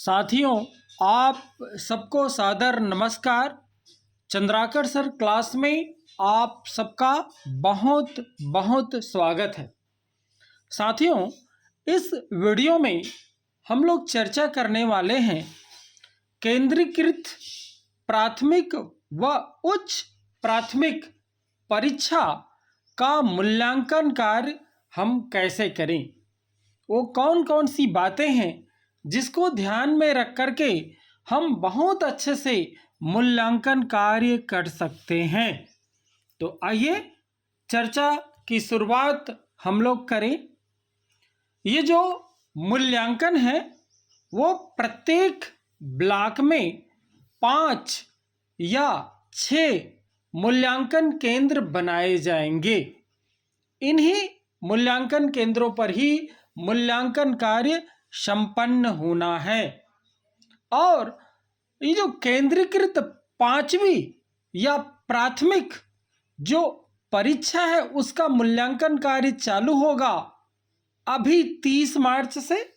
साथियों, आप सबको सादर नमस्कार। चंद्राकर सर क्लास में आप सबका बहुत बहुत स्वागत है। साथियों, इस वीडियो में हम लोग चर्चा करने वाले हैं केंद्रीकृत प्राथमिक व उच्च प्राथमिक परीक्षा का मूल्यांकन कार्य हम कैसे करें। वो कौन कौन सी बातें हैं जिसको ध्यान में रख कर के हम बहुत अच्छे से मूल्यांकन कार्य कर सकते हैं। तो आइए चर्चा की शुरुआत हम लोग करें। ये जो मूल्यांकन है वो प्रत्येक ब्लॉक में 5 या 6 मूल्यांकन केंद्र बनाए जाएंगे। इन्हीं मूल्यांकन केंद्रों पर ही मूल्यांकन कार्य संपन्न होना है। और ये जो केंद्रीकृत 5वीं या प्राथमिक जो परीक्षा है उसका मूल्यांकन कार्य चालू होगा अभी 30 मार्च से,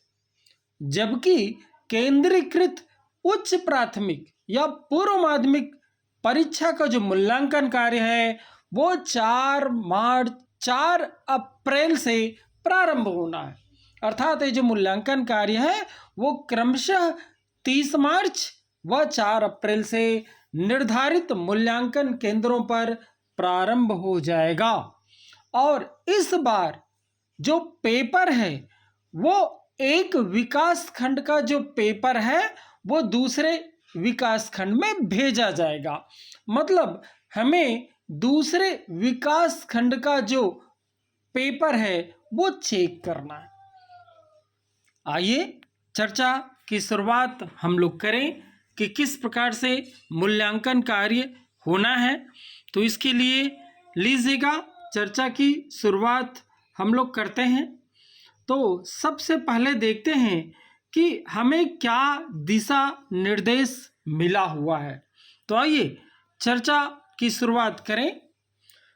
जबकि केंद्रीकृत उच्च प्राथमिक या पूर्व माध्यमिक परीक्षा का जो मूल्यांकन कार्य है वो 4 अप्रैल से प्रारंभ होना है। अर्थात ये जो मूल्यांकन कार्य है वो क्रमशः 30 मार्च व 4 अप्रैल से निर्धारित मूल्यांकन केंद्रों पर प्रारंभ हो जाएगा। और इस बार जो पेपर है वो एक विकास खंड का जो पेपर है वो दूसरे विकास खंड में भेजा जाएगा। मतलब हमें दूसरे विकास खंड का जो पेपर है वो चेक करना है। आइए चर्चा की शुरुआत हम लोग करें कि किस प्रकार से मूल्यांकन कार्य होना है। तो इसके लिए लीजिएगा चर्चा की शुरुआत हम लोग करते हैं। तो सबसे पहले देखते हैं कि हमें क्या दिशा निर्देश मिला हुआ है। तो आइए चर्चा की शुरुआत करें।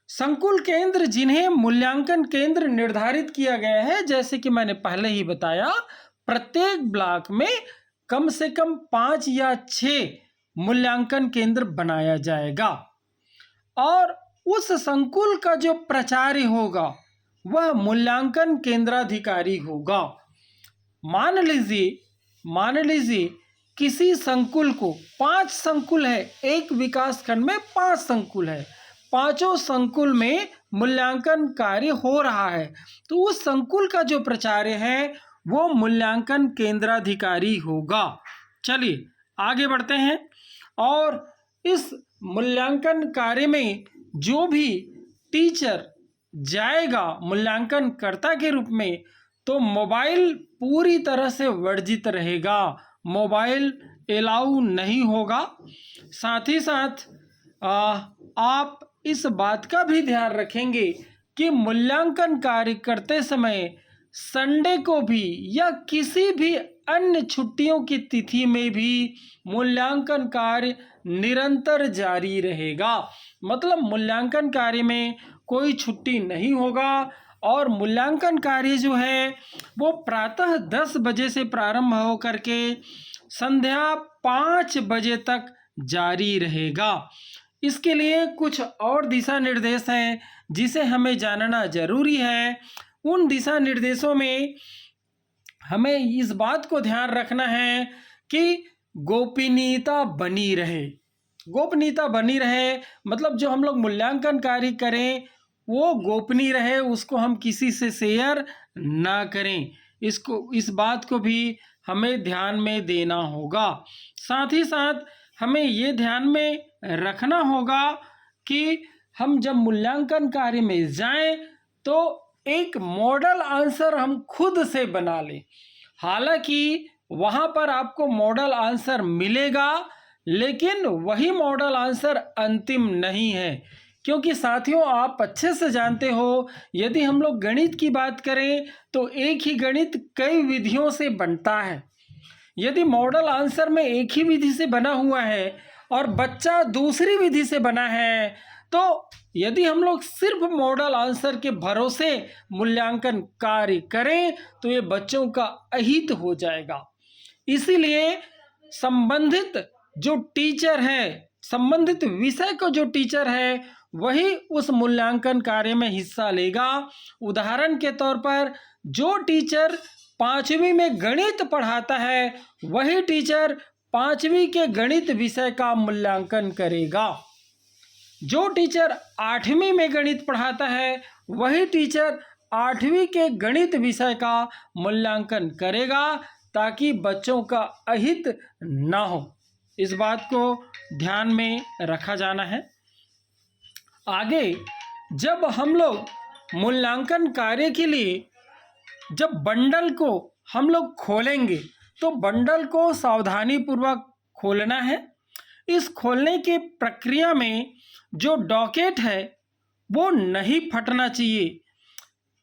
संकुल केंद्र जिन्हें मूल्यांकन केंद्र निर्धारित किया गया है, जैसे कि मैंने पहले ही बताया, प्रत्येक ब्लॉक में कम से कम 5 या 6 मूल्यांकन केंद्र बनाया जाएगा। और उस संकुल का जो प्राचार्य होगा वह मूल्यांकन केंद्राधिकारी होगा। मान लीजिए किसी संकुल को 5 संकुल है, एक विकास खंड में 5 संकुल है, पांचों संकुल में मूल्यांकन कार्य हो रहा है, तो उस संकुल का जो प्राचार्य है वो मूल्यांकन केंद्राधिकारी होगा। चलिए आगे बढ़ते हैं। और इस मूल्यांकन कार्य में जो भी टीचर जाएगा मूल्यांकनकर्ता के रूप में, तो मोबाइल पूरी तरह से वर्जित रहेगा, मोबाइल एलाउ नहीं होगा। साथ ही साथ आप इस बात का भी ध्यान रखेंगे कि मूल्यांकन कार्य करते समय संडे को भी या किसी भी अन्य छुट्टियों की तिथि में भी मूल्यांकन कार्य निरंतर जारी रहेगा। मतलब मूल्यांकन कार्य में कोई छुट्टी नहीं होगा और मूल्यांकन कार्य जो है वो प्रातः 10 बजे से प्रारंभ हो करके संध्या 5 बजे तक जारी रहेगा। इसके लिए कुछ और दिशा निर्देश हैं जिसे हमें जानना जरूरी है। उन दिशा निर्देशों में हमें इस बात को ध्यान रखना है कि गोपनीयता बनी रहे। गोपनीयता बनी रहे मतलब जो हम लोग मूल्यांकन कार्य करें वो गोपनीय रहे, उसको हम किसी से शेयर ना करें। इस बात को भी हमें ध्यान में देना होगा। साथ ही साथ हमें ये ध्यान में रखना होगा कि हम जब मूल्यांकन कार्य में जाएं तो एक मॉडल आंसर हम खुद से बना लें। हालांकि वहां पर आपको मॉडल आंसर मिलेगा, लेकिन वही मॉडल आंसर अंतिम नहीं है। क्योंकि साथियों आप अच्छे से जानते हो, यदि हम लोग गणित की बात करें तो एक ही गणित कई विधियों से बनता है। यदि मॉडल आंसर में एक ही विधि से बना हुआ है और बच्चा दूसरी विधि से बना है, तो यदि हम लोग सिर्फ मॉडल आंसर के भरोसे मूल्यांकन कार्य करें तो ये बच्चों का अहित हो जाएगा। इसीलिए संबंधित जो टीचर है, संबंधित विषय को जो टीचर है वही उस मूल्यांकन कार्य में हिस्सा लेगा। उदाहरण के तौर पर जो टीचर 5वीं में गणित पढ़ाता है वही टीचर 5वीं के गणित विषय का मूल्यांकन करेगा। जो टीचर 8वीं में गणित पढ़ाता है वही टीचर 8वीं के गणित विषय का मूल्यांकन करेगा, ताकि बच्चों का अहित ना हो। इस बात को ध्यान में रखा जाना है। आगे जब हम लोग मूल्यांकन कार्य के लिए जब बंडल को हम लोग खोलेंगे तो बंडल को सावधानी पूर्वक खोलना है। इस खोलने की प्रक्रिया में जो डॉकेट है वो नहीं फटना चाहिए।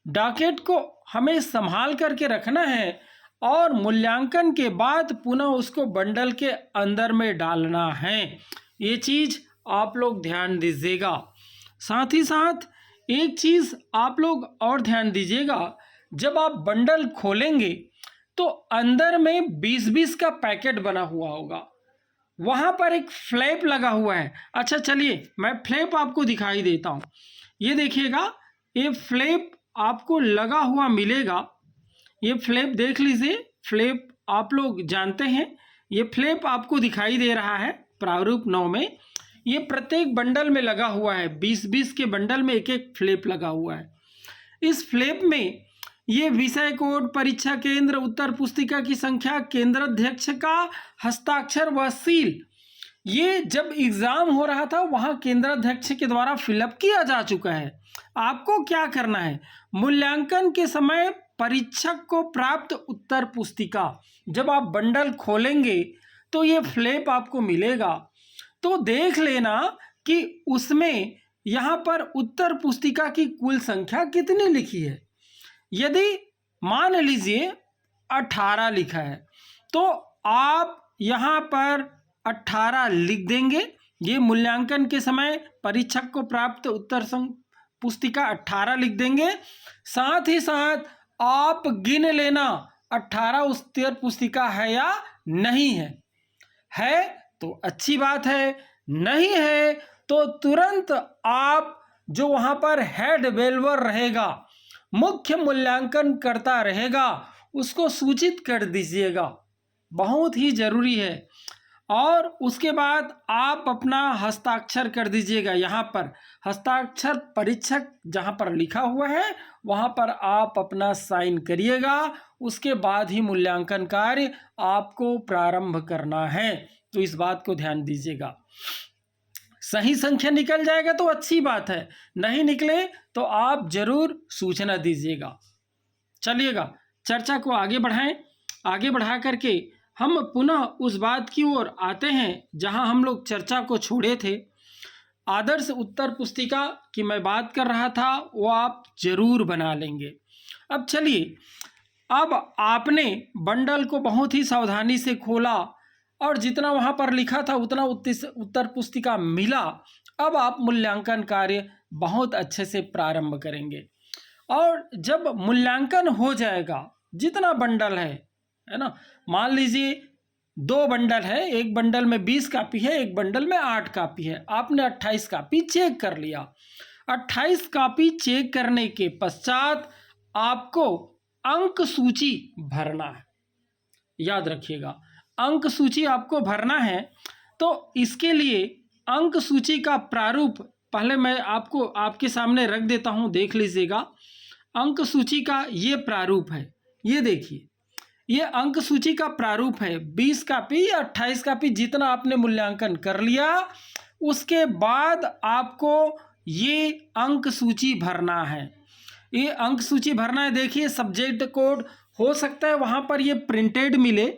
डॉकेट को हमें संभाल करके रखना है और मूल्यांकन के बाद पुनः उसको बंडल के अंदर में डालना है। ये चीज़ आप लोग ध्यान दीजिएगा। साथ ही साथ एक चीज़ आप लोग और ध्यान दीजिएगा, जब आप बंडल खोलेंगे तो अंदर में 20-20 का पैकेट बना हुआ होगा, वहाँ पर एक फ्लैप लगा हुआ है। अच्छा चलिए मैं फ्लैप आपको दिखाई देता हूँ। ये देखिएगा, ये फ्लैप आपको लगा हुआ मिलेगा। ये फ्लैप देख लीजिए, फ्लैप आप लोग जानते हैं, ये फ्लैप आपको दिखाई दे रहा है प्रारूप 9 में। ये प्रत्येक बंडल में लगा हुआ है, 20-20 के बंडल में एक एक फ्लैप लगा हुआ है। इस फ्लैप में ये विषय कोड, परीक्षा केंद्र, उत्तर पुस्तिका की संख्या, केंद्राध्यक्ष का हस्ताक्षर व सील, ये जब एग्ज़ाम हो रहा था वहाँ केंद्राध्यक्ष के द्वारा फिलअप किया जा चुका है। आपको क्या करना है, मूल्यांकन के समय परीक्षक को प्राप्त उत्तर पुस्तिका, जब आप बंडल खोलेंगे तो ये फ्लैप आपको मिलेगा, तो देख लेना कि उसमें यहाँ पर उत्तर पुस्तिका की कुल संख्या कितनी लिखी है। यदि मान लीजिए 18 लिखा है तो आप यहाँ पर 18 लिख देंगे। ये मूल्यांकन के समय परीक्षक को प्राप्त उत्तर पुस्तिका 18 लिख देंगे। साथ ही साथ आप गिन लेना 18 उत्तर पुस्तिका है या नहीं है तो अच्छी बात है, नहीं है तो तुरंत आप जो वहाँ पर हेड वेलवर रहेगा, मुख्य मूल्यांकन करता रहेगा, उसको सूचित कर दीजिएगा, बहुत ही ज़रूरी है। और उसके बाद आप अपना हस्ताक्षर कर दीजिएगा। यहाँ पर हस्ताक्षर परीक्षक जहाँ पर लिखा हुआ है वहाँ पर आप अपना साइन करिएगा। उसके बाद ही मूल्यांकन कार्य आपको प्रारंभ करना है, तो इस बात को ध्यान दीजिएगा। सही संख्या निकल जाएगा तो अच्छी बात है, नहीं निकले तो आप जरूर सूचना दीजिएगा। चलिएगा चर्चा को आगे बढ़ाएं। आगे बढ़ा करके हम पुनः उस बात की ओर आते हैं जहां हम लोग चर्चा को छोड़े थे। आदर्श उत्तर पुस्तिका की मैं बात कर रहा था, वो आप जरूर बना लेंगे। अब चलिए, अब आपने बंडल को बहुत ही सावधानी से खोला और जितना वहाँ पर लिखा था उतना उत्तर पुस्तिका मिला। अब आप मूल्यांकन कार्य बहुत अच्छे से प्रारंभ करेंगे और जब मूल्यांकन हो जाएगा, जितना बंडल है ना, मान लीजिए 2 बंडल है, एक बंडल में 20 कापी है, एक बंडल में 8 कापी है, आपने 28 कापी चेक कर लिया। 28 कापी चेक करने के पश्चात आपको अंक सूची भरना है। याद रखिएगा, अंक सूची आपको भरना है। तो इसके लिए अंक सूची का प्रारूप पहले मैं आपको आपके सामने रख देता हूं, देख लीजिएगा। अंक सूची का ये प्रारूप है, ये देखिए, ये अंक सूची का प्रारूप है। 20 कापी या 28 कापी जितना आपने मूल्यांकन कर लिया, उसके बाद आपको ये अंक सूची भरना है। ये अंक सूची भरना है। देखिए, सब्जेक्ट कोड हो सकता है वहाँ पर ये प्रिंटेड मिले,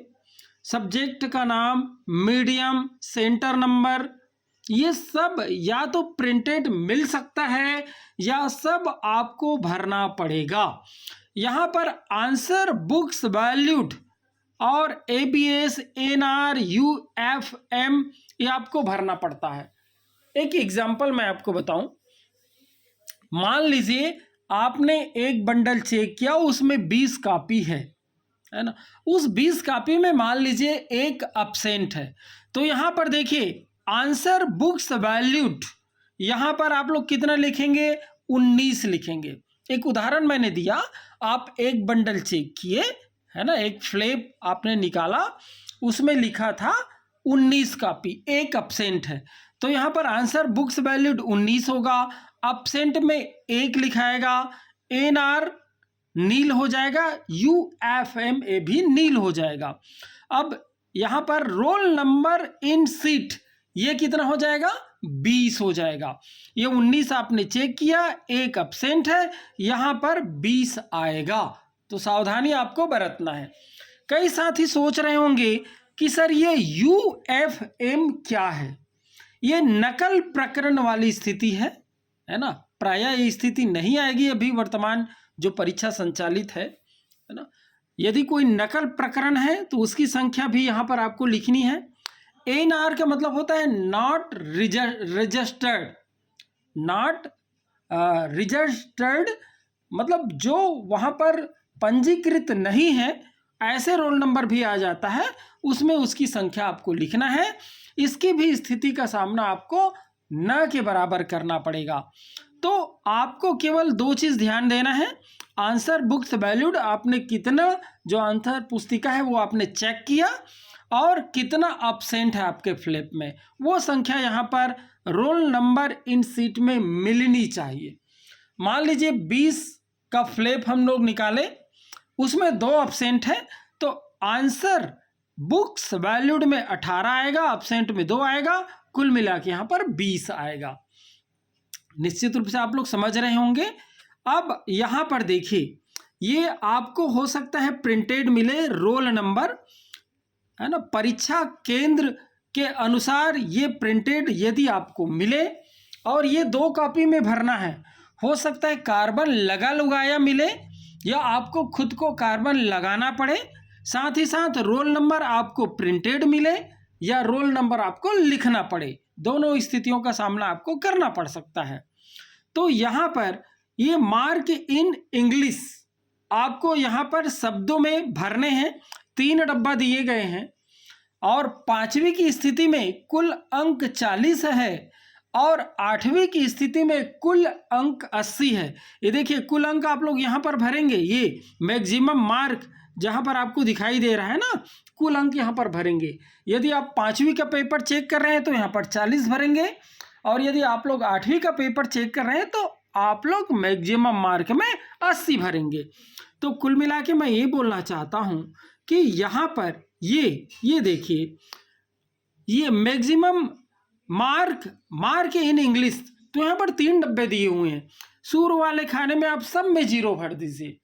सब्जेक्ट का नाम, मीडियम, सेंटर नंबर, ये सब या तो प्रिंटेड मिल सकता है या सब आपको भरना पड़ेगा। यहाँ पर आंसर बुक्स वैल्यूड और ABS, NR, UFM ये आपको भरना पड़ता है। एक एग्जाम्पल मैं आपको बताऊं, मान लीजिए आपने एक बंडल चेक किया, उसमें 20 कापी है, है ना। उस 20 कॉपी में मान लीजिए एक अब्सेंट है, तो यहाँ पर देखिए आंसर बुक्स वैल्यूड, यहाँ पर आप लोग कितना लिखेंगे, 19 लिखेंगे। एक उदाहरण मैंने दिया, आप एक बंडल चेक किए, है ना, एक फ्लैप आपने निकाला, उसमें लिखा था 19 कॉपी, एक अब्सेंट है, तो यहाँ पर आंसर बुक्स वैल्यूड 19 होगा। अब्सेंट में एक लिखाएगा, NR नील हो जाएगा, UFMA भी नील हो जाएगा। अब यहाँ पर रोल नंबर इन सीट ये कितना हो जाएगा, 20 हो जाएगा। ये 19 आपने चेक किया, एक अब्सेंट है, यहाँ पर 20 आएगा। तो सावधानी आपको बरतना है। कई साथी सोच रहे होंगे कि सर ये UFM क्या है। ये नकल प्रकरण वाली स्थिति है ना। प्रायः ये स्थिति नहीं आएगी अभी वर्तमान जो परीक्षा संचालित है ना। यदि कोई नकल प्रकरण है तो उसकी संख्या भी यहाँ पर आपको लिखनी है। NR का मतलब होता है नॉट रजिस्टर्ड, नॉट रजिस्टर्ड, मतलब जो वहाँ पर पंजीकृत नहीं है, ऐसे रोल नंबर भी आ जाता है, उसमें उसकी संख्या आपको लिखना है। इसकी भी स्थिति का सामना आपको न के बराबर करना पड़ेगा। तो आपको केवल 2 चीज़ ध्यान देना है। आंसर बुक्स वैल्यूड आपने कितना, जो आंसर पुस्तिका है वो आपने चेक किया, और कितना अब्सेंट है आपके फ्लैप में, वो संख्या यहाँ पर रोल नंबर इन सीट में मिलनी चाहिए। मान लीजिए 20 का फ्लैप हम लोग निकाले, उसमें 2 अब्सेंट है, तो आंसर बुक्स वैल्यूड में 18 आएगा, अब्सेंट में 2 आएगा, कुल मिला के यहाँ पर 20 आएगा। निश्चित रूप से आप लोग समझ रहे होंगे। अब यहाँ पर देखिए, ये आपको हो सकता है प्रिंटेड मिले रोल नंबर, है ना, परीक्षा केंद्र के अनुसार ये प्रिंटेड यदि आपको मिले, और ये 2 कॉपी में भरना है, हो सकता है कार्बन लगा लगाया मिले, या आपको खुद को कार्बन लगाना पड़े, साथ ही साथ रोल नंबर आपको प्रिंटेड मिले, या रोल नंबर आपको लिखना पड़े। दोनों स्थितियों का सामना आपको करना पड़ सकता है। तो यहाँ पर ये मार्क इन इंग्लिश आपको यहाँ पर शब्दों में भरने हैं। 3 डब्बा दिए गए हैं, और 5वीं की स्थिति में कुल अंक 40 है, और 8वीं की स्थिति में कुल अंक 80 है। ये देखिए कुल अंक आप लोग यहाँ पर भरेंगे, ये मैक्सिमम मार्क जहाँ पर आपको दिखाई दे रहा है ना, कुल अंक यहाँ पर भरेंगे। यदि आप 5वीं का पेपर चेक कर रहे हैं तो यहाँ पर 40 भरेंगे, और यदि आप लोग 8वीं का पेपर चेक कर रहे हैं तो आप लोग मैक्सिमम मार्क में 80 भरेंगे। तो कुल मिला के मैं ये बोलना चाहता हूँ कि यहाँ पर ये देखिए, ये मैक्सिमम मार्क इन इंग्लिश, तो यहाँ पर 3 डब्बे दिए हुए हैं। शुरू वाले खाने में आप सब में 0 भर दीजिए।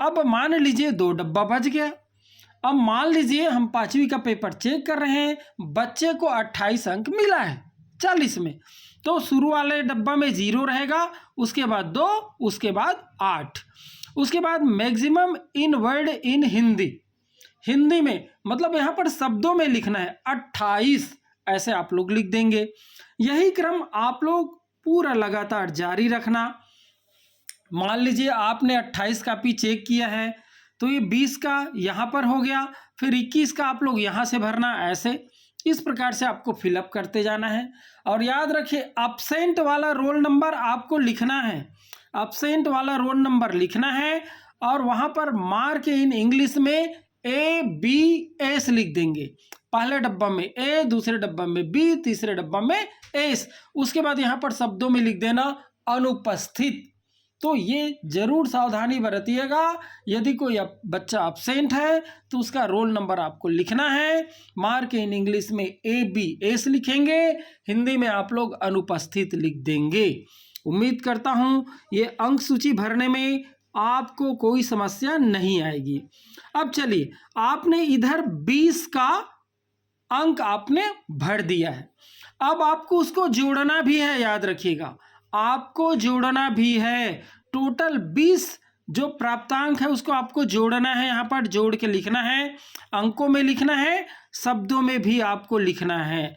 अब मान लीजिए 2 डब्बा बच गया। अब मान लीजिए हम 5वीं का पेपर चेक कर रहे हैं, बच्चे को 28 अंक मिला है 40 में, तो शुरू वाले डब्बा में 0 रहेगा, उसके बाद 2, उसके बाद 8, उसके बाद maximum in word in Hindi में, मतलब यहाँ पर शब्दों में लिखना है 28, ऐसे आप लोग लिख देंगे। यही क्रम आप लोग पूरा लगातार जारी रखना। मान लीजिए आपने 28 कॉपी चेक किया है, तो ये 20 का यहाँ पर हो गया, फिर 21 का आप लोग यहाँ से भरना, ऐसे इस प्रकार से आपको फिलअप करते जाना है। और याद रखिए अब्सेंट वाला रोल नंबर आपको लिखना है, अब्सेंट वाला रोल नंबर लिखना है, और वहाँ पर मार्क इन इंग्लिश में ABS लिख देंगे। पहले डब्बा में A, दूसरे डब्बा में B, तीसरे डब्बा में S, उसके बाद यहाँ पर शब्दों में लिख देना अनुपस्थित। तो ये जरूर सावधानी बरतिएगा। यदि कोई बच्चा अब्सेंट है तो उसका रोल नंबर आपको लिखना है। मार्क इन इंग्लिश में ABS लिखेंगे, हिंदी में आप लोग अनुपस्थित लिख देंगे। उम्मीद करता हूँ ये अंक सूची भरने में आपको कोई समस्या नहीं आएगी। अब चलिए, आपने इधर 20 का अंक आपने भर दिया है, अब आपको उसको जोड़ना भी है। याद रखिएगा आपको जोड़ना भी है। टोटल 20 जो प्राप्तांक है उसको आपको जोड़ना है, यहाँ पर जोड़ के लिखना है, अंकों में लिखना है, शब्दों में भी आपको लिखना है।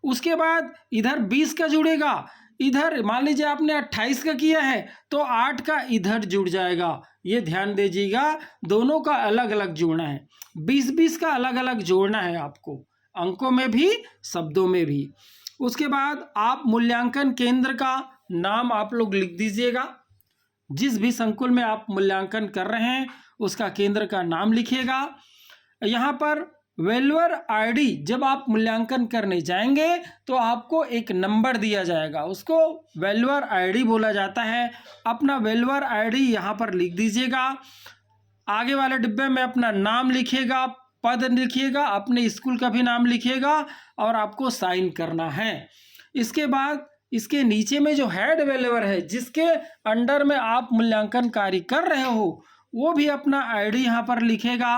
उसके बाद इधर 20 का जुड़ेगा, इधर मान लीजिए आपने 28 का किया है तो 8 का इधर जुड़ जाएगा, ये ध्यान दीजिएगा। दोनों का अलग अलग जोड़ना है, 20-20 का अलग अलग जोड़ना है आपको, अंकों में भी शब्दों में भी। उसके बाद आप मूल्यांकन केंद्र का नाम आप लोग लिख दीजिएगा। जिस भी संकुल में आप मूल्यांकन कर रहे हैं उसका केंद्र का नाम लिखिएगा। यहाँ पर वेल्युअर आईडी जब आप मूल्यांकन करने जाएंगे तो आपको एक नंबर दिया जाएगा, उसको वेल्युअर आईडी बोला जाता है। अपना वेल्युअर आईडी यहाँ पर लिख दीजिएगा। आगे वाले डिब्बे में अपना नाम लिखिएगा, पद लिखिएगा, अपने स्कूल का भी नाम लिखिएगा और आपको साइन करना है। इसके बाद इसके नीचे में जो हेड वेल्युअर है, जिसके अंडर में आप मूल्यांकन कार्य कर रहे हो, वो भी अपना आईडी यहाँ पर लिखेगा,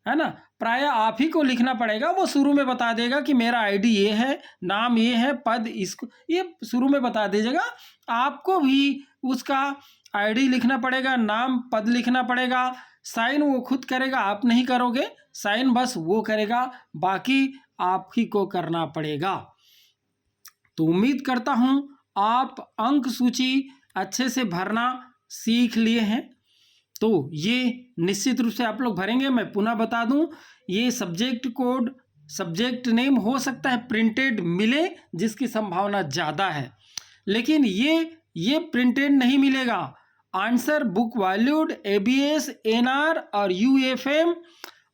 है ना। प्राय आप ही को लिखना पड़ेगा, वो शुरू में बता देगा कि मेरा आईडी ये है, नाम ये है, पद इसको ये शुरू में बता दीजिएगा। आपको भी उसका आईडी लिखना पड़ेगा, नाम पद लिखना पड़ेगा। साइन वो खुद करेगा, आप नहीं करोगे, साइन बस वो करेगा, बाकी आप ही को करना पड़ेगा। तो उम्मीद करता हूँ आप अंक सूची अच्छे से भरना सीख लिए हैं। तो ये निश्चित रूप से आप लोग भरेंगे। मैं पुनः बता दूं, ये सब्जेक्ट कोड, सब्जेक्ट नेम हो सकता है प्रिंटेड मिले, जिसकी संभावना ज़्यादा है, लेकिन ये प्रिंटेड नहीं मिलेगा। Answer book valued, ABS, NR और UFM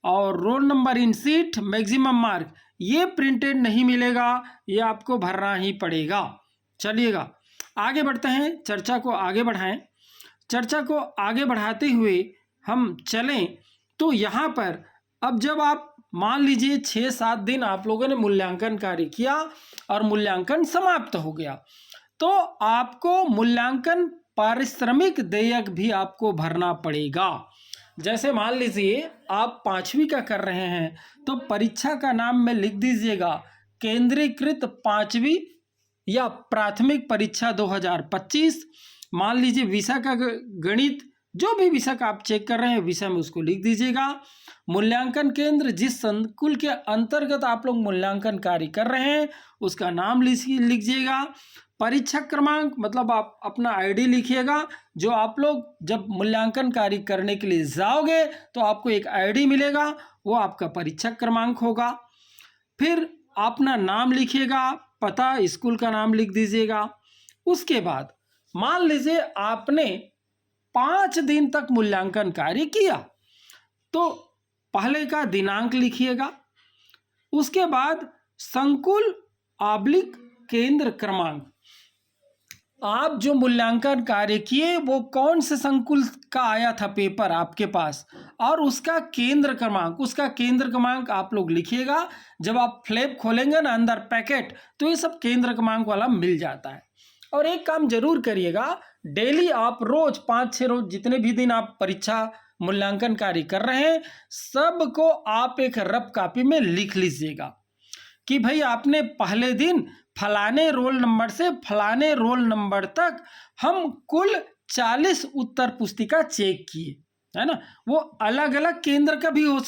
और roll number in seat, maximum mark, ये प्रिंटेड नहीं मिलेगा, ये आपको भरना ही पड़ेगा। चलिएगा आगे बढ़ते हैं, चर्चा को आगे बढ़ाएं। चर्चा को आगे बढ़ाते हुए हम चलें तो यहाँ पर अब जब आप मान लीजिए 6-7 दिन आप लोगों ने मूल्यांकन कार्य किया और मूल्यांकन समाप्त हो गया, तो आपको मूल्यांकन पारिश्रमिक देयक भी आपको भरना पड़ेगा। जैसे मान लीजिए आप 5वीं का कर रहे हैं तो परीक्षा का नाम में लिख दीजिएगा केंद्रीकृत 5वीं या प्राथमिक परीक्षा 2025। मान लीजिए विषय का गणित, जो भी विषय का आप चेक कर रहे हैं विषय में उसको लिख दीजिएगा। मूल्यांकन केंद्र जिस संकुल के अंतर्गत आप लोग मूल्यांकन कार्य कर रहे हैं उसका नाम लीजिएगा। परीक्षा क्रमांक मतलब आप अपना आईडी लिखिएगा। जो आप लोग जब मूल्यांकन कार्य करने के लिए जाओगे तो आपको एक आईडी मिलेगा, वो आपका परीक्षा क्रमांक होगा। फिर अपना नाम लिखिएगा, पता, स्कूल का नाम लिख दीजिएगा। उसके बाद मान लीजिए आपने 5 दिन तक मूल्यांकन कार्य किया तो पहले का दिनांक लिखिएगा। उसके बाद संकुल / केंद्र क्रमांक, आप जो मूल्यांकन कार्य किए वो कौन से संकुल का आया था पेपर आपके पास, और उसका केंद्र क्रमांक आप लोग लिखिएगा। जब आप फ्लैप खोलेंगे ना अंदर पैकेट, तो ये सब केंद्र क्रमांक वाला मिल जाता है। और एक काम जरूर करिएगा, डेली आप रोज 5-6 रोज जितने भी दिन आप परीक्षा मूल्यांकन कार्य कर रहे हैं सबको आप एक रफ कॉपी में लिख लीजिएगा कि भाई आपने पहले दिन फलाने रोल नंबर से फलाने रोल नंबर तक हम कुल 40 उत्तर पुस्तिका चेक किए, है ना। वो अलग अलग केंद्र का भी हो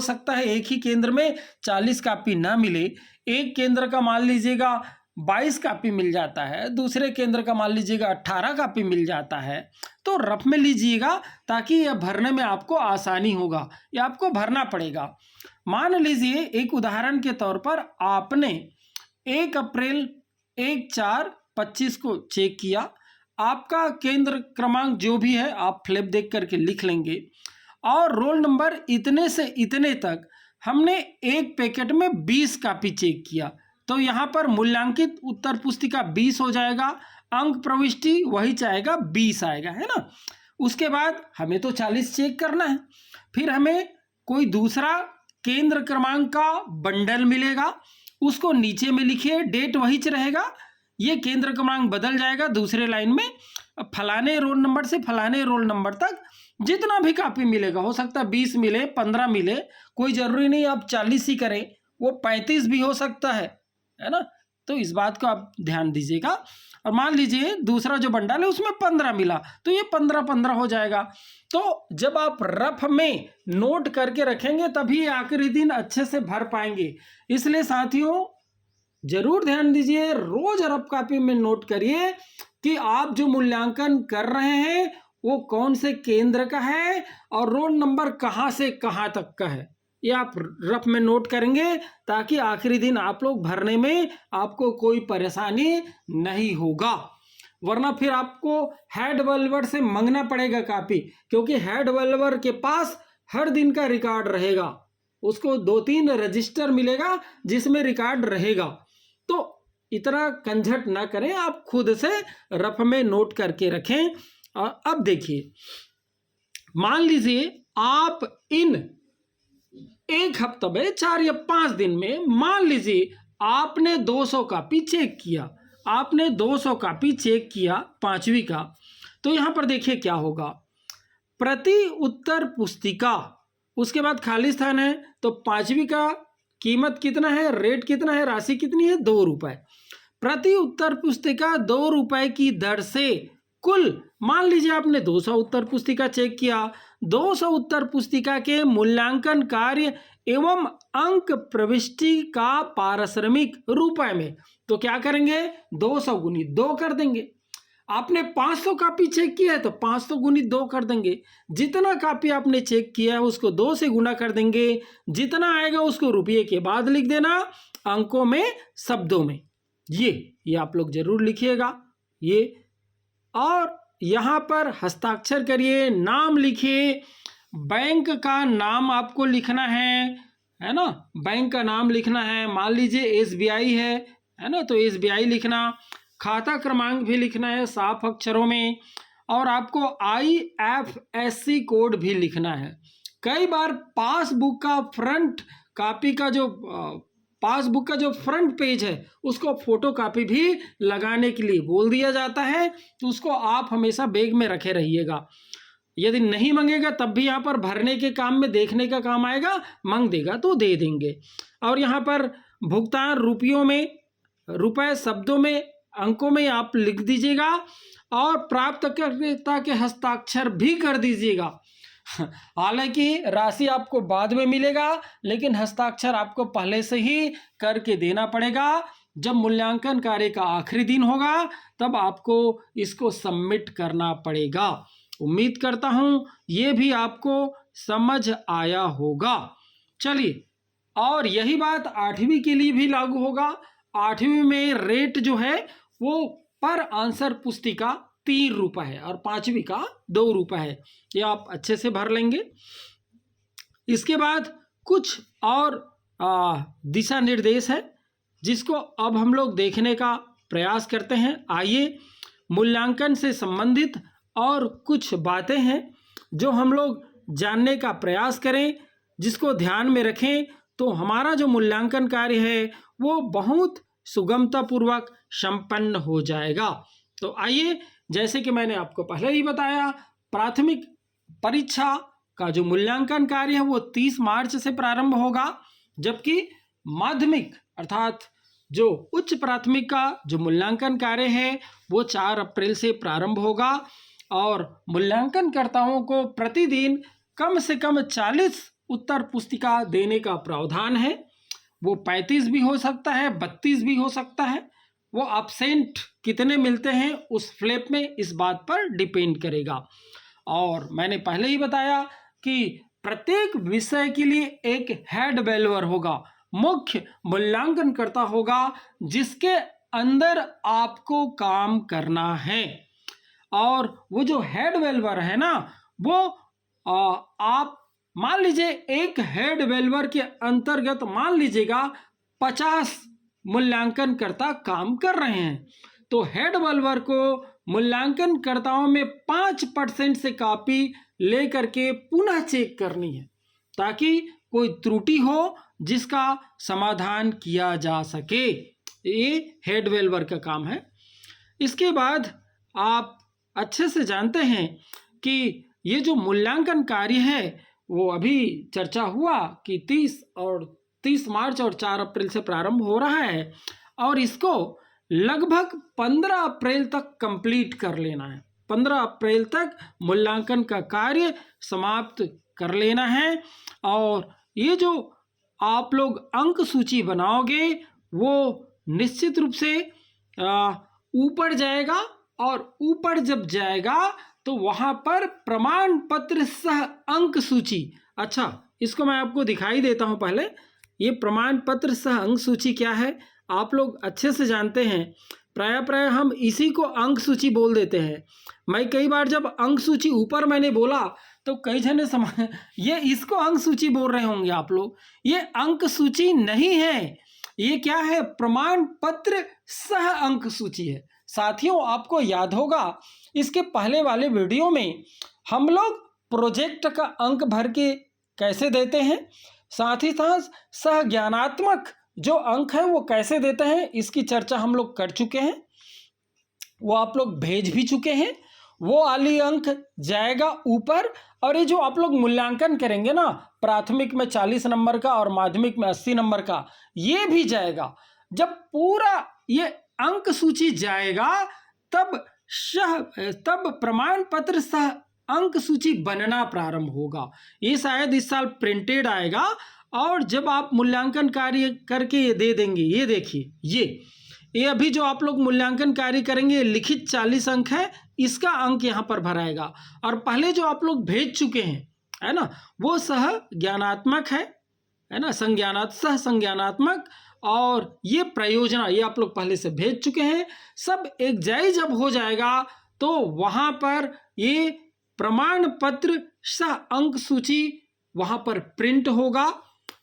सकता है एक ही केंद्र में 40 कॉपी ना मिले, एक केंद्र का मान लीजिएगा 22 कॉपी मिल जाता है, दूसरे केंद्र का मान लीजिएगा 18 कॉपी मिल जाता है। तो रफ में लीजिएगा ताकि यह भरने में आपको आसानी होगा, यह आपको भरना पड़ेगा। मान लीजिए एक उदाहरण के तौर पर आपने 1 अप्रैल 1/4/25 को चेक किया, आपका केंद्र क्रमांक जो भी है आप फ्लैप देख करके लिख लेंगे, और रोल नंबर इतने से इतने तक हमने एक पैकेट में 20 कॉपी चेक किया, तो यहाँ पर मूल्यांकित उत्तर पुस्तिका 20 हो जाएगा, अंक प्रविष्टि वही चाहेगा 20 आएगा, है ना। उसके बाद हमें तो 40 चेक करना है, फिर हमें कोई दूसरा केंद्र क्रमांक का बंडल मिलेगा, उसको नीचे में लिखिए, डेट वही रहेगा, ये केंद्र क्रमांक बदल जाएगा दूसरे लाइन में। फलाने रोल नंबर से फलाने रोल नंबर तक जितना भी कॉपी मिलेगा, हो सकता है 20 मिले, 15 मिले, कोई ज़रूरी नहीं आप 40 ही करें, वो 35 भी हो सकता है ना। तो इस बात को आप ध्यान दीजिएगा। और मान लीजिए दूसरा जो बंडल है उसमें 15 मिला, तो ये 15-15 हो जाएगा। तो जब आप रफ में नोट करके रखेंगे तभी आखिरी दिन अच्छे से भर पाएंगे। इसलिए साथियों जरूर ध्यान दीजिए, रोज रफ कॉपी में नोट करिए कि आप जो मूल्यांकन कर रहे हैं वो कौन से केंद्र का है और रोल नंबर कहाँ से कहाँ तक का है। ये आप रफ में नोट करेंगे ताकि आखिरी दिन आप लोग भरने में आपको कोई परेशानी नहीं होगा, वरना फिर आपको हेड वेलवर से मांगना पड़ेगा कॉपी, क्योंकि हेड वेलवर के पास हर दिन का रिकॉर्ड रहेगा, उसको 2-3 रजिस्टर मिलेगा जिसमें रिकॉर्ड रहेगा। तो इतना कंझट ना करें, आप खुद से रफ में नोट करके रखें। और अब देखिए, मान लीजिए आप इन एक हफ्ते में 4 या 5 दिन में मान लीजिए आपने 200 कॉपी चेक किया, आपने 200 कॉपी चेक किया 5वीं का, तो यहाँ पर देखिए क्या होगा। प्रति उत्तर पुस्तिका, उसके बाद खाली स्थान है, तो 5वीं का कीमत कितना है, रेट कितना है, राशि कितनी है, 2 रुपये। प्रति उत्तर पुस्तिका 2 रुपये की दर से कुल, मान लीजिए आपने 200 उत्तर पुस्तिका चेक किया, 200 उत्तर पुस्तिका के मूल्यांकन कार्य एवं अंक प्रविष्टि का पारिश्रमिक रुपए में, तो क्या करेंगे, 200 गुनी 2 कर देंगे। आपने 500 कॉपी चेक किया है तो 500 गुनी 2 कर देंगे। जितना कॉपी आपने चेक किया है उसको 2 से गुना कर देंगे, जितना आएगा उसको रुपये के बाद लिख देना, अंकों में शब्दों में। ये आप लोग जरूर लिखिएगा ये। और यहाँ पर हस्ताक्षर करिए, नाम लिखिए, बैंक का नाम आपको लिखना है ना, बैंक का नाम लिखना है। मान लीजिए SBI है ना, तो SBI लिखना, खाता क्रमांक भी लिखना है साफ अक्षरों में, और आपको IFSC कोड भी लिखना है। कई बार पासबुक का फ्रंट कॉपी का जो पासबुक का जो फ्रंट पेज है उसको फोटो कॉपी भी लगाने के लिए बोल दिया जाता है, तो उसको आप हमेशा बैग में रखे रहिएगा। यदि नहीं मांगेगा तब भी यहाँ पर भरने के काम में देखने का काम आएगा, मांग देगा तो दे देंगे। और यहाँ पर भुगतान रुपयों में, रुपए शब्दों में, अंकों में आप लिख दीजिएगा, और प्राप्तकर्ता के हस्ताक्षर भी कर दीजिएगा। हालांकि राशि आपको बाद में मिलेगा, लेकिन हस्ताक्षर आपको पहले से ही करके देना पड़ेगा। जब मूल्यांकन कार्य का आखिरी दिन होगा तब आपको इसको सबमिट करना पड़ेगा। उम्मीद करता हूं ये भी आपको समझ आया होगा। चलिए, और यही बात 8वीं के लिए भी लागू होगा। 8वीं में रेट जो है वो पर आंसर पुस्तिका 3 रुपये है और 5वीं का 2 रुपये है। ये आप अच्छे से भर लेंगे। इसके बाद कुछ और दिशा निर्देश है जिसको अब हम लोग देखने का प्रयास करते हैं। आइए, मूल्यांकन से संबंधित और कुछ बातें हैं जो हम लोग जानने का प्रयास करें, जिसको ध्यान में रखें तो हमारा जो मूल्यांकन कार्य है वो बहुत सुगमतापूर्वक संपन्न हो जाएगा। तो आइए, जैसे कि मैंने आपको पहले ही बताया, प्राथमिक परीक्षा का जो मूल्यांकन कार्य है वो 30 मार्च से प्रारंभ होगा, जबकि माध्यमिक अर्थात जो उच्च प्राथमिक का जो मूल्यांकन कार्य है वो 4 अप्रैल से प्रारंभ होगा। और मूल्यांकनकर्ताओं को प्रतिदिन कम से कम 40 उत्तर पुस्तिका देने का प्रावधान है। वो 35 भी हो सकता है, 32 भी हो सकता है। वो एब्सेंट कितने मिलते हैं उस फ्लैप में, इस बात पर डिपेंड करेगा। और मैंने पहले ही बताया कि प्रत्येक विषय के लिए एक हेड वैल्यूअर होगा, मुख्य मूल्यांकनकर्ता होगा, जिसके अंदर आपको काम करना है। और वो जो हेड वैल्यूअर है ना, वो आप मान लीजिए एक हेड वैल्यूअर के अंतर्गत मान लीजिएगा 50 मूल्यांकनकर्ता काम कर रहे हैं, तो हेड वैल्यूअर को मूल्यांकनकर्ताओं में 5% से कॉपी लेकर के पुनः चेक करनी है, ताकि कोई त्रुटि हो जिसका समाधान किया जा सके। ये हेड वैल्यूअर का काम है। इसके बाद आप अच्छे से जानते हैं कि ये जो मूल्यांकन कार्य है वो अभी चर्चा हुआ कि 30 मार्च और 4 अप्रैल से प्रारंभ हो रहा है, और इसको लगभग 15 अप्रैल तक कंप्लीट कर लेना है। 15 अप्रैल तक मूल्यांकन का कार्य समाप्त कर लेना है। और ये जो आप लोग अंक सूची बनाओगे वो निश्चित रूप से ऊपर जाएगा, और ऊपर जब जाएगा तो वहां पर प्रमाण पत्र सह अंक सूची, अच्छा इसको मैं आपको दिखाई देता हूं पहले। ये प्रमाण पत्र सह अंक सूची क्या है आप लोग अच्छे से जानते हैं। प्राय हम इसी को अंक सूची बोल देते हैं। मैं कई बार जब अंक सूची ऊपर मैंने बोला तो कई जने समझ ये इसको अंक सूची बोल रहे होंगे आप लोग। ये अंक सूची नहीं है, ये क्या है, प्रमाण पत्र सह अंक सूची है। साथियों आपको याद होगा इसके पहले वाले वीडियो में हम लोग प्रोजेक्ट का अंक भर के कैसे देते हैं, साथ ही साथ सह ज्ञानात्मक जो अंक है वो कैसे देते हैं, इसकी चर्चा हम लोग कर चुके हैं, वो आप लोग भेज भी चुके हैं। वो वाली अंक जाएगा ऊपर, और ये जो आप लोग मूल्यांकन करेंगे ना, प्राथमिक में 40 नंबर का और माध्यमिक में 80 नंबर का, ये भी जाएगा। जब पूरा ये अंक सूची जाएगा तब प्रमाण पत्र सह अंक सूची बनना प्रारंभ होगा। ये शायद इस साल प्रिंटेड आएगा, और जब आप मूल्यांकन कार्य करके ये दे देंगे, ये देखिए ये अभी जो आप लोग मूल्यांकन कार्य करेंगे लिखित 40 अंक है, इसका अंक यहाँ पर भराएगा। और पहले जो आप लोग भेज चुके हैं है ना, वो सह ज्ञानात्मक है ना, सह संज्ञानात्मक, और ये प्रयोजना ये आप लोग पहले से भेज चुके हैं। सब एक जय जब हो जाएगा तो वहाँ पर ये प्रमाण पत्र सह अंक सूची वहाँ पर प्रिंट होगा।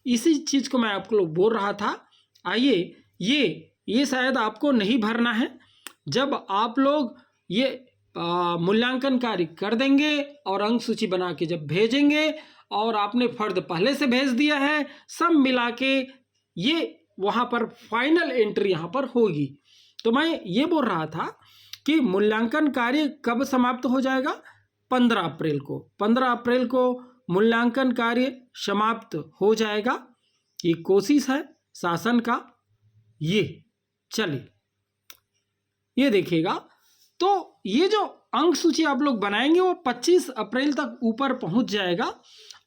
इसी चीज़ को मैं आपको लोग बोल रहा था। आइए ये शायद आपको नहीं भरना है। जब आप लोग ये मूल्यांकन कार्य कर देंगे और अंक सूची बना के जब भेजेंगे, और आपने फर्द पहले से भेज दिया है, सब मिला के ये वहाँ पर फाइनल एंट्री यहाँ पर होगी। तो मैं ये बोल रहा था कि मूल्यांकन कार्य कब समाप्त हो जाएगा, 15 अप्रैल को। 15 अप्रैल को मूल्यांकन कार्य समाप्त हो जाएगा। ये कोशिश है शासन का। ये चलिए ये देखिएगा, तो ये जो अंक सूची आप लोग बनाएंगे वो 25 अप्रैल तक ऊपर पहुंच जाएगा,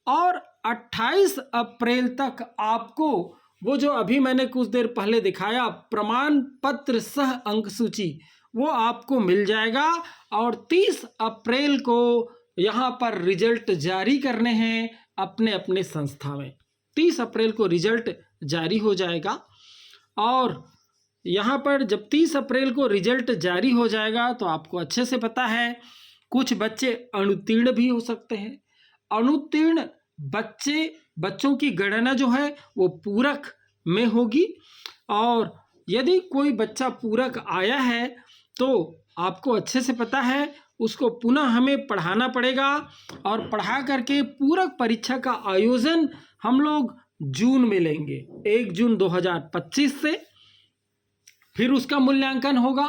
और 28 अप्रैल तक आपको वो जो अभी मैंने कुछ देर पहले दिखाया प्रमाण पत्र सह अंक सूची, वो आपको मिल जाएगा। और 30 अप्रैल को यहाँ पर रिजल्ट जारी करने हैं अपने अपने संस्था में। 30 अप्रैल को रिजल्ट जारी हो जाएगा, और यहाँ पर जब 30 अप्रैल को रिजल्ट जारी हो जाएगा तो आपको अच्छे से पता है कुछ बच्चे अनुत्तीर्ण भी हो सकते हैं। अनुत्तीर्ण बच्चों की गणना जो है वो पूरक में होगी, और यदि कोई बच्चा पूरक आया है तो आपको अच्छे से पता है उसको पुनः हमें पढ़ाना पड़ेगा, और पढ़ा करके पूरक परीक्षा का आयोजन हम लोग जून में लेंगे, 1 जून 2025 से। फिर उसका मूल्यांकन होगा।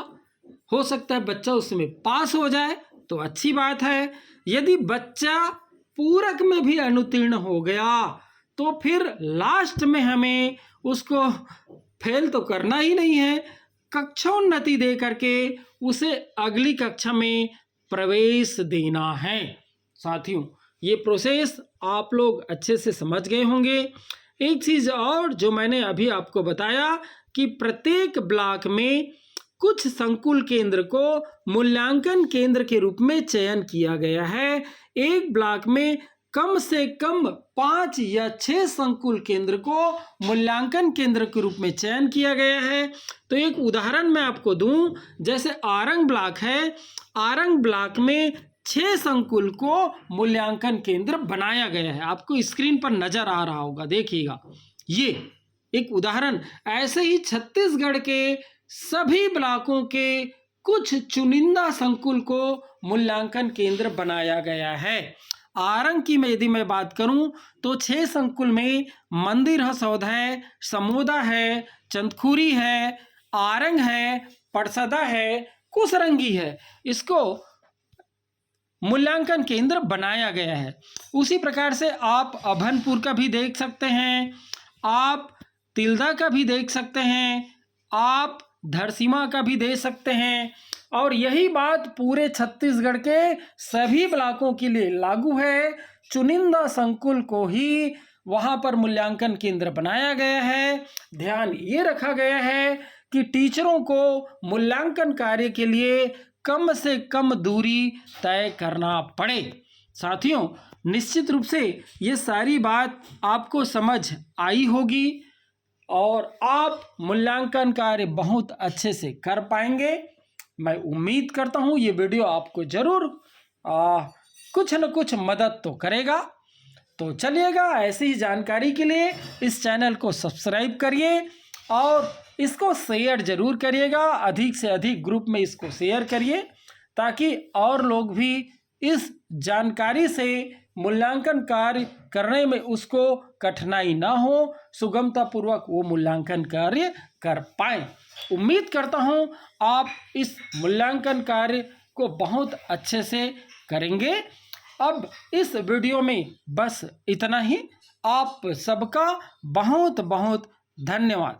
हो सकता है बच्चा उसमें पास हो जाए तो अच्छी बात है। यदि बच्चा पूरक में भी अनुत्तीर्ण हो गया तो फिर लास्ट में हमें उसको फेल तो करना ही नहीं है, कक्षोन्नति दे करके उसे अगली कक्षा में प्रवेश देना है। साथियों ये प्रोसेस आप लोग अच्छे से समझ गए होंगे। एक चीज़ और जो मैंने अभी आपको बताया कि प्रत्येक ब्लॉक में कुछ संकुल केंद्र को मूल्यांकन केंद्र के रूप में चयन किया गया है। एक ब्लॉक में कम से कम 5 या 6 संकुल केंद्र को मूल्यांकन केंद्र के रूप में चयन किया गया है। तो एक उदाहरण मैं आपको दूं, जैसे आरंग ब्लॉक है, आरंग ब्लॉक में 6 संकुल को मूल्यांकन केंद्र बनाया गया है। आपको स्क्रीन पर नजर आ रहा होगा, देखिएगा ये एक उदाहरण। ऐसे ही छत्तीसगढ़ के सभी ब्लॉकों के कुछ चुनिंदा संकुल को मूल्यांकन केंद्र बनाया गया है। आरंग की यदि मैं बात करूं तो 6 संकुल में मंदिर हसौद है, समोदा है, चंदखुरी है, आरंग है, परसदा है, कुसरंगी है, इसको मूल्यांकन केंद्र बनाया गया है। उसी प्रकार से आप अभनपुर का भी देख सकते हैं, आप तिल्दा का भी देख सकते हैं, आप धरसीमा का भी दे सकते हैं, और यही बात पूरे छत्तीसगढ़ के सभी ब्लॉकों के लिए लागू है। चुनिंदा संकुल को ही वहाँ पर मूल्यांकन केंद्र बनाया गया है। ध्यान ये रखा गया है कि टीचरों को मूल्यांकन कार्य के लिए कम से कम दूरी तय करना पड़े। साथियों, निश्चित रूप से ये सारी बात आपको समझ आई होगी और आप मूल्यांकन कार्य बहुत अच्छे से कर पाएंगे। मैं उम्मीद करता हूँ ये वीडियो आपको ज़रूर कुछ न कुछ मदद तो करेगा। तो चलिएगा, ऐसी ही जानकारी के लिए इस चैनल को सब्सक्राइब करिए और इसको शेयर ज़रूर करिएगा। अधिक से अधिक ग्रुप में इसको शेयर करिए ताकि और लोग भी इस जानकारी से मूल्यांकन कार्य करने में उसको कठिनाई ना हो, सुगमतापूर्वक वो मूल्यांकन कार्य कर पाएँ। उम्मीद करता हूँ आप इस मूल्यांकन कार्य को बहुत अच्छे से करेंगे। अब इस वीडियो में बस इतना ही। आप सबका बहुत बहुत धन्यवाद।